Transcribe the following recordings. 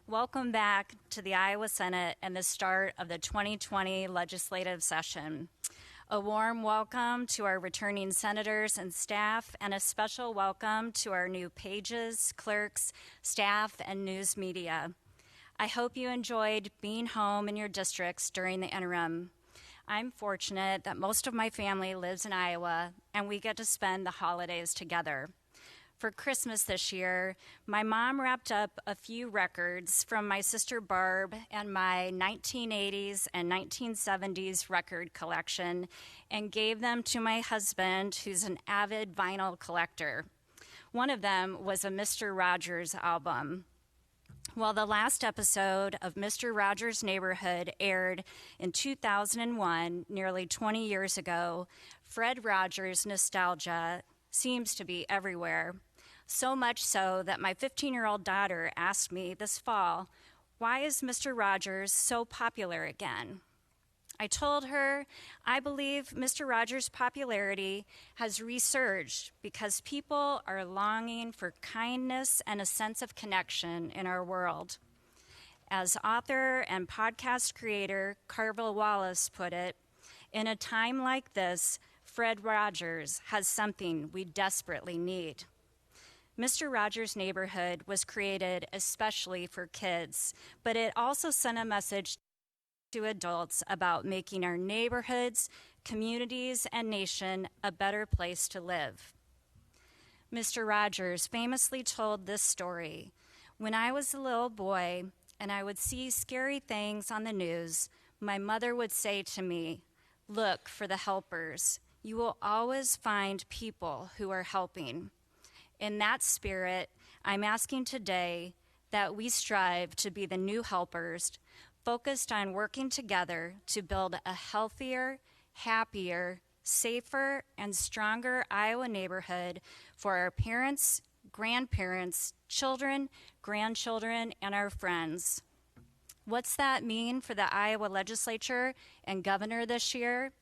Welcome back to the Iowa Senate and the start of the 2020 legislative session. A warm welcome to our returning senators and staff, and a special welcome to our new pages, clerks, staff, and news media. I hope you enjoyed being home in your districts during the interim. I'm fortunate that most of my family lives in Iowa, and we get to spend the holidays together. For Christmas this year, my mom wrapped up a few records from my sister Barb and my 1980s and 1970s record collection and gave them to my husband, who's an avid vinyl collector. One of them was a Mr. Rogers album. Well, the last episode of Mr. Rogers' Neighborhood aired in 2001, nearly 20 years ago. Fred Rogers' nostalgia seems to be everywhere. So much so that my 15-year-old daughter asked me this fall, why is Mr. Rogers so popular again? I told her I believe Mr. Rogers' popularity has resurged because people are longing for kindness and a sense of connection in our world. As author and podcast creator Carville Wallace put it, in a time like this, Fred Rogers has something we desperately need. Mr. Rogers' Neighborhood was created especially for kids, but it also sent a message to adults about making our neighborhoods, communities, and nation a better place to live. Mr. Rogers famously told this story. When I was a little boy and I would see scary things on the news, my mother would say to me, "Look for the helpers. You will always find people who are helping." In that spirit, I'm asking today that we strive to be the new helpers, focused on working together to build a healthier, happier, safer, and stronger Iowa neighborhood for our parents, grandparents, children, grandchildren, and our friends. What's that mean for the Iowa legislature and governor this year?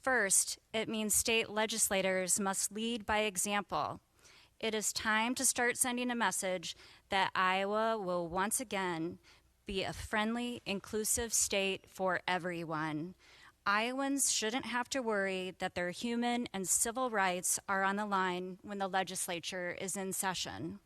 First, it means state legislators must lead by example. It is time to start sending a message that Iowa will once again be a friendly, inclusive state for everyone. Iowans shouldn't have to worry that their human and civil rights are on the line when the legislature is in session.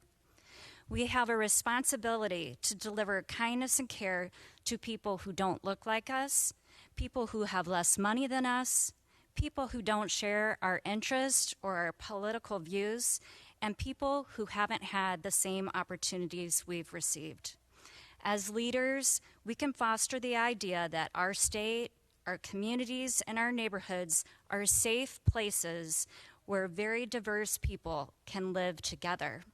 We have a responsibility to deliver kindness and care to people who don't look like us, people who have less money than us, people who don't share our interests or our political views, and people who haven't had the same opportunities we've received. As leaders, we can foster the idea that our state, our communities, and our neighborhoods are safe places where very diverse people can live together.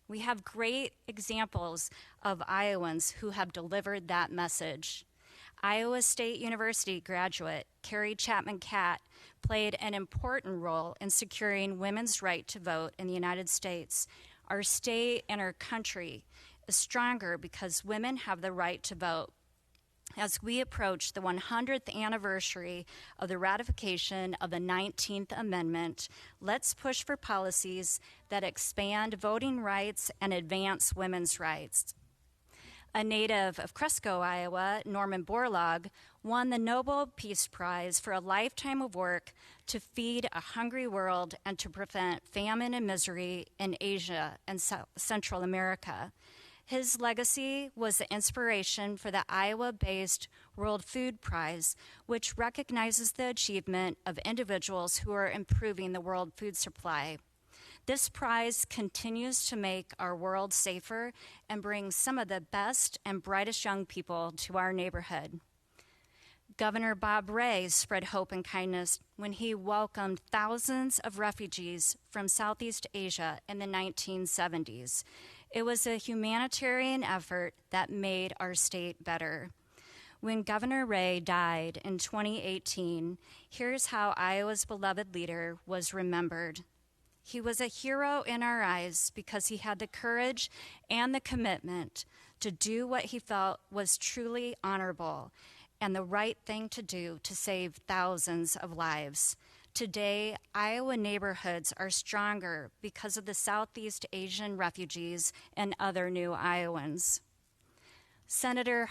We have great examples of Iowans who have delivered that message. Iowa State University graduate Carrie Chapman Catt played an important role in securing women's right to vote in the United States. Our state and our country is stronger because women have the right to vote. As we approach the 100th anniversary of the ratification of the 19th Amendment, let's push for policies that expand voting rights and advance women's rights. A native of Cresco, Iowa, Norman Borlaug, won the Nobel Peace Prize for a lifetime of work to feed a hungry world and to prevent famine and misery in Asia and Central America. His legacy was the inspiration for the Iowa-based World Food Prize, which recognizes the achievement of individuals who are improving the world food supply. This prize continues to make our world safer and brings some of the best and brightest young people to our neighborhood. Governor Bob Ray spread hope and kindness when he welcomed thousands of refugees from Southeast Asia in the 1970s. It was a humanitarian effort that made our state better. When Governor Ray died in 2018, here's how Iowa's beloved leader was remembered. He was a hero in our eyes because he had the courage and the commitment to do what he felt was truly honorable and the right thing to do to save thousands of lives. Today, Iowa neighborhoods are stronger because of the Southeast Asian refugees and other new Iowans. Senator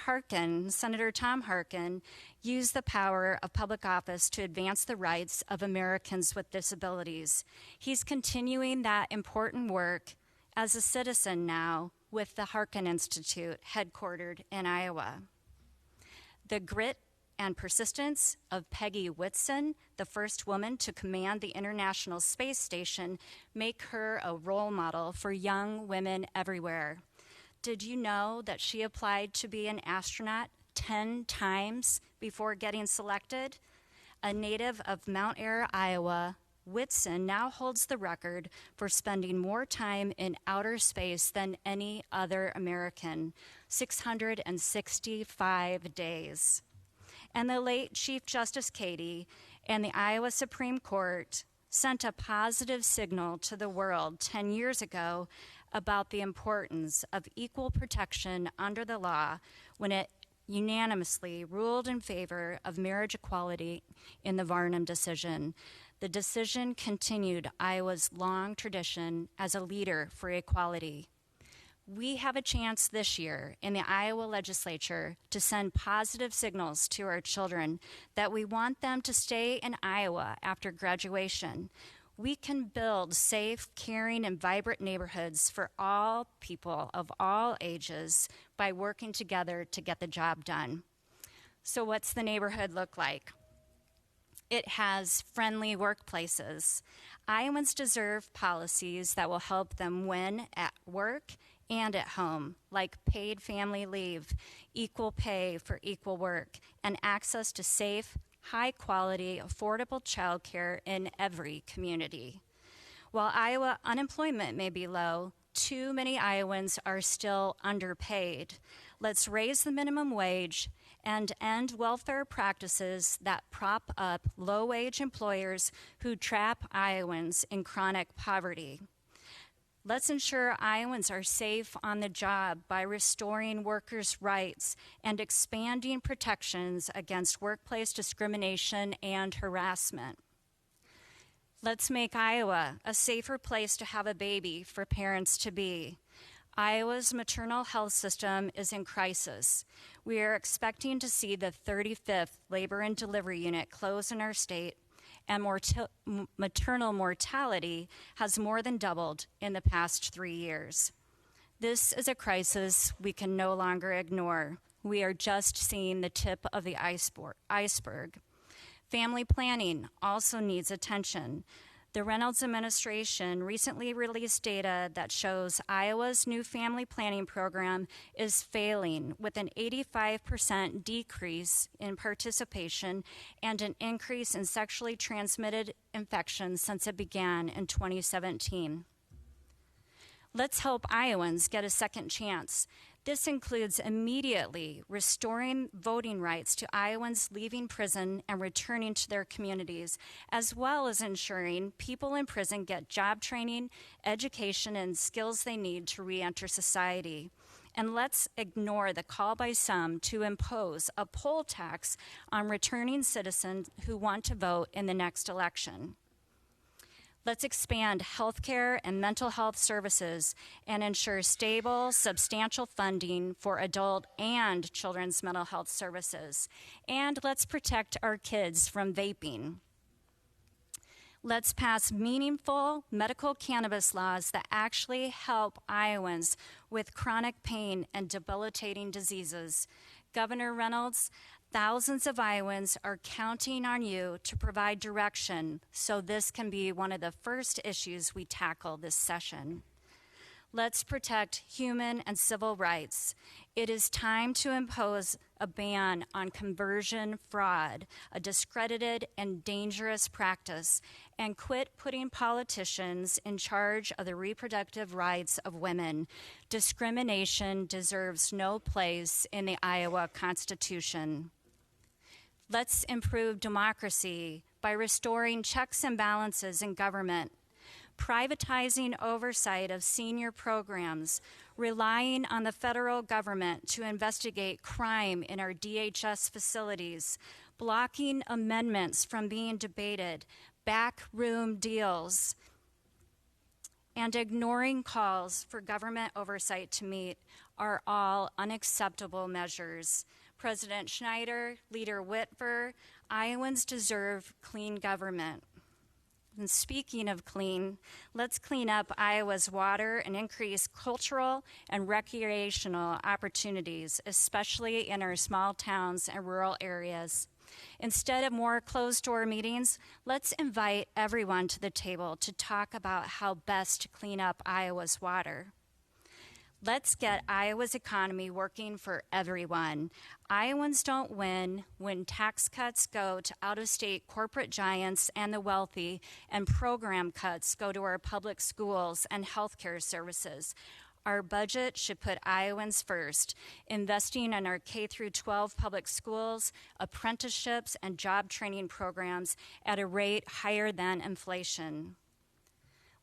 Tom Harkin, used the power of public office to advance the rights of Americans with disabilities. He's continuing that important work as a citizen now with the Harkin Institute, headquartered in Iowa. The grit and persistence of Peggy Whitson, the first woman to command the International Space Station, make her a role model for young women everywhere. Did you know that she applied to be an astronaut 10 times before getting selected? A native of Mount Ayr, Iowa, Whitson now holds the record for spending more time in outer space than any other American, 665 days. And the late Chief Justice Cady and the Iowa Supreme Court sent a positive signal to the world 10 years ago about the importance of equal protection under the law when it unanimously ruled in favor of marriage equality in the Varnum decision. The decision continued Iowa's long tradition as a leader for equality. We have a chance this year in the Iowa legislature to send positive signals to our children that we want them to stay in Iowa after graduation. We can build safe, caring, and vibrant neighborhoods for all people of all ages by working together to get the job done. So what's the neighborhood look like? It has friendly workplaces. Iowans deserve policies that will help them win at work and at home, like paid family leave, equal pay for equal work, and access to safe, high-quality, affordable childcare in every community. While Iowa unemployment may be low, too many Iowans are still underpaid. Let's raise the minimum wage and end welfare practices that prop up low-wage employers who trap Iowans in chronic poverty. Let's ensure Iowans are safe on the job by restoring workers' rights and expanding protections against workplace discrimination and harassment. Let's make Iowa a safer place to have a baby for parents-to-be. Iowa's maternal health system is in crisis. We are expecting to see the 35th labor and delivery unit close in our state, and maternal mortality has more than doubled in the past 3 years. This is a crisis we can no longer ignore. We are just seeing the tip of the iceberg. Family planning also needs attention. The Reynolds administration recently released data that shows Iowa's new family planning program is failing, with an 85% decrease in participation and an increase in sexually transmitted infections since it began in 2017. Let's help Iowans get a second chance. This includes immediately restoring voting rights to Iowans leaving prison and returning to their communities, as well as ensuring people in prison get job training, education, and skills they need to re-enter society. And let's ignore the call by some to impose a poll tax on returning citizens who want to vote in the next election. Let's expand healthcare and mental health services and ensure stable, substantial funding for adult and children's mental health services. And let's protect our kids from vaping. Let's pass meaningful medical cannabis laws that actually help Iowans with chronic pain and debilitating diseases. Governor Reynolds, thousands of Iowans are counting on you to provide direction so this can be one of the first issues we tackle this session. Let's protect human and civil rights. It is time to impose a ban on conversion fraud, a discredited and dangerous practice, and quit putting politicians in charge of the reproductive rights of women. Discrimination deserves no place in the Iowa Constitution. Let's improve democracy by restoring checks and balances in government, privatizing oversight of senior programs, relying on the federal government to investigate crime in our DHS facilities, blocking amendments from being debated, backroom deals, and ignoring calls for government oversight to meet are all unacceptable measures. President Schneider, Leader Whitver, Iowans deserve clean government. And speaking of clean, let's clean up Iowa's water and increase cultural and recreational opportunities, especially in our small towns and rural areas. Instead of more closed-door meetings, let's invite everyone to the table to talk about how best to clean up Iowa's water. Let's get Iowa's economy working for everyone. Iowans don't win when tax cuts go to out-of-state corporate giants and the wealthy, and program cuts go to our public schools and healthcare services. Our budget should put Iowans first, investing in our K-12 public schools, apprenticeships, and job training programs at a rate higher than inflation.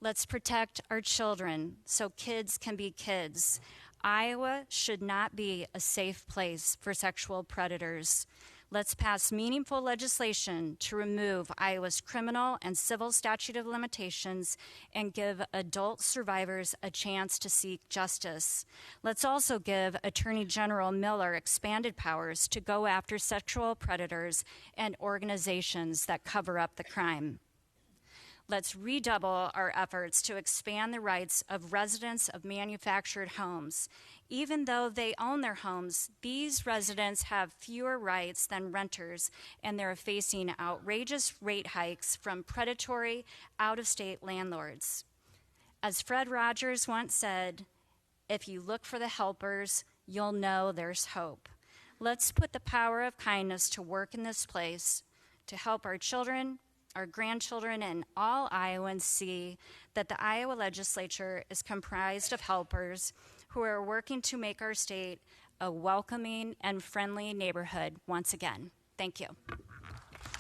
Let's protect our children so kids can be kids. Iowa should not be a safe place for sexual predators. Let's pass meaningful legislation to remove Iowa's criminal and civil statute of limitations and give adult survivors a chance to seek justice. Let's also give Attorney General Miller expanded powers to go after sexual predators and organizations that cover up the crime. Let's redouble our efforts to expand the rights of residents of manufactured homes. Even though they own their homes, these residents have fewer rights than renters, and they're facing outrageous rate hikes from predatory, out-of-state landlords. As Fred Rogers once said, "If you look for the helpers, you'll know there's hope." Let's put the power of kindness to work in this place to help our children, our grandchildren, and all Iowans see that the Iowa legislature is comprised of helpers who are working to make our state a welcoming and friendly neighborhood once again. Thank you.